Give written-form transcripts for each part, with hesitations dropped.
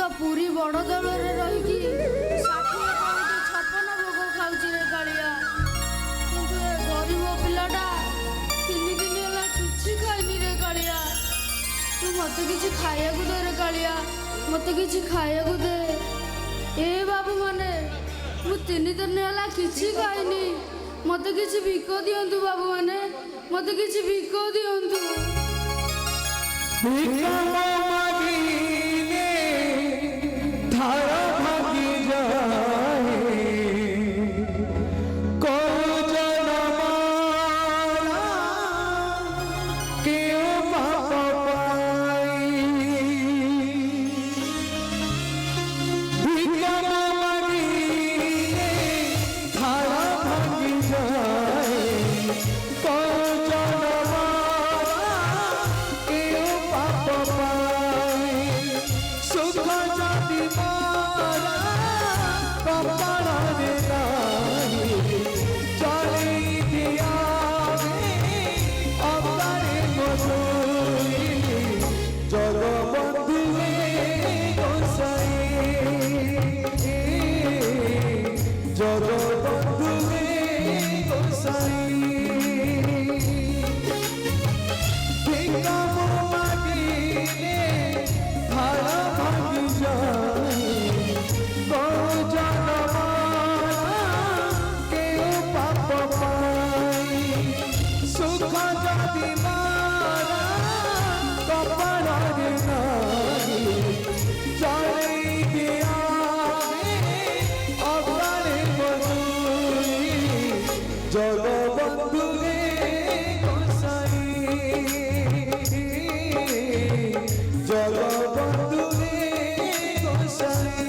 तो पूरी बड़ दल रही 56 भोग खाऊची रे कालिया किंतु ए गरीब पिलाटा 3 दिन है किसी खाइनी रे कालिया तू मत किसी खाया दे रे कालिया मत किसी खाया दे ए बाबू माने मु 3 दिन है किसी खाइनी मत किसी भिक दियंतु बाबू माने मत किसी भिक दियंतु धारा भागी जाए कोई जनमारा क्यों पाप पाई भिका मांगीने धारा भागी जाए कोई जनमारा क्यों पाप पाई सुख जाति मारा कपड़ा देना चले दिया अवतारे मधुरी जगबंधु गोसाई जगबंधु गोसाई भिका मांगीने धारा भागी जाए कोई जनमारा क्यों पाप पाई सुख जाति मारा कपड़ा देना चले गया अवतारे मधुरी जगबंधु गोसाई जगबंधु गोसाई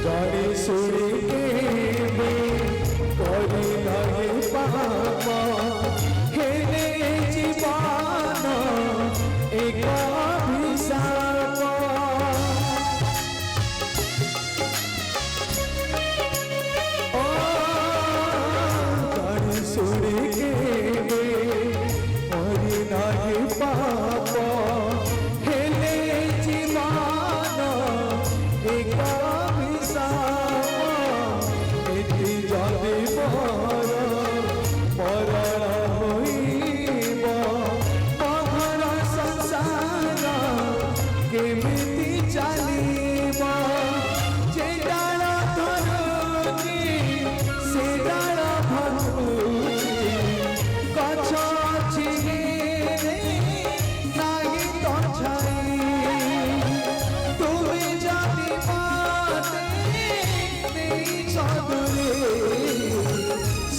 जाने सुनी के कोई नहीं पापा हेले जीवन एक अभिशाप ओ जाने सुनी के कोई नहीं पापा हेले जीवन एक जदि मरण होइब पहर संसार केमिति चलिब जे डाल धरुची से डाल भंगुची गछ अछि नाही तो छाई तुमे जदि मते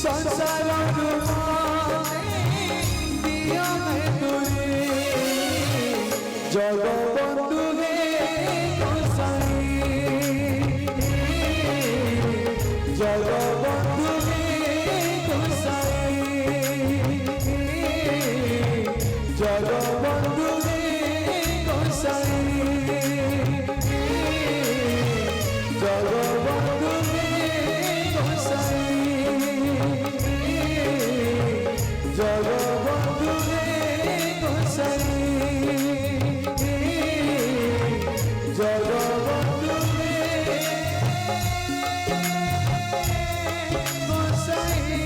संसार दिया जगबंधु गोसाई जगबंधु गोसाई जगबंधु गोसाई जगबंधु जगबंधु गोसाई जगबंधु गोसाई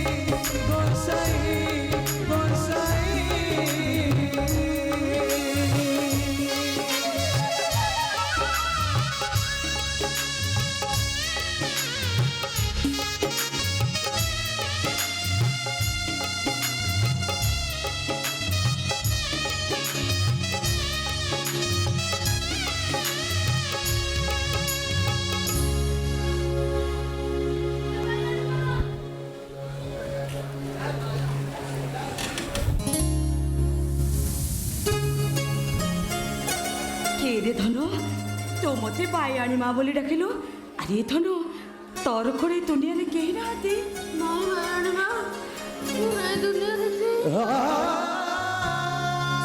गोसाई गोसाई କିରେ ଧନ ତୁ ମତେ ବାୟାଣୀ ମା ବୋଲି ଡାକିଲୁ। ଆରେ ଧନ ତୋର କୋଡେ ଦୁନିଆରେ କେହି ନାହାନ୍ତି। ନାଇଁ ବାୟାଣୀ ମା, ମୁଁ ଏ ଦୁନିଆରେ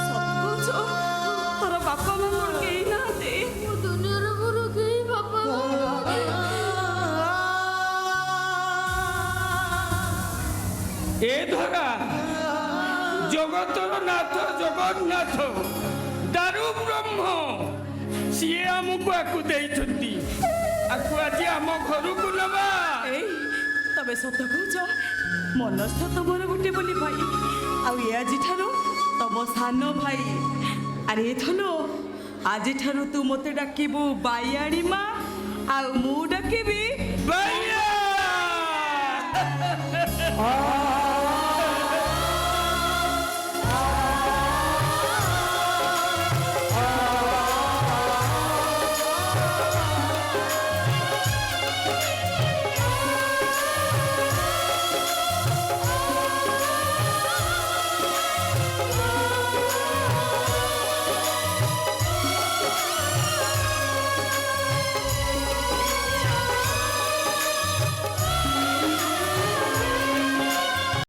ସତ କହୁଛୁ? ତୋର ବାପା ମା ମୋର କେହି ନାହାନ୍ତି। ମୁଁ ଦୁନିଆରେ ମୋର କେହି ବାପା ମା ଏ ଧରା ଜଗତର ନାଥ ଜଗନ୍ନାଥ ଦାରୁ ବ୍ରହ୍ମ ସିଏ ଆମକୁ ଆକୁ ଦେଇଛନ୍ତି। ଆକୁ ଆଜି ଆମ ଘରକୁ ନେବା। ଏଇ ତମେ ସତ କହୁଛ? ମନସ୍ଥ ତମର ଗୋଟେ ବୋଲି ଭାଇ, ଆଉ ଏ ଆଜିଠାରୁ ତମ ସାନ ଭାଇ। ଆରେ ଧନ ଆଜିଠାରୁ ତୁ ମତେ ଡାକିବୁ ବାୟାଣୀ ମା, ଆଉ ମୁଁ ଡାକିବି ବାୟା।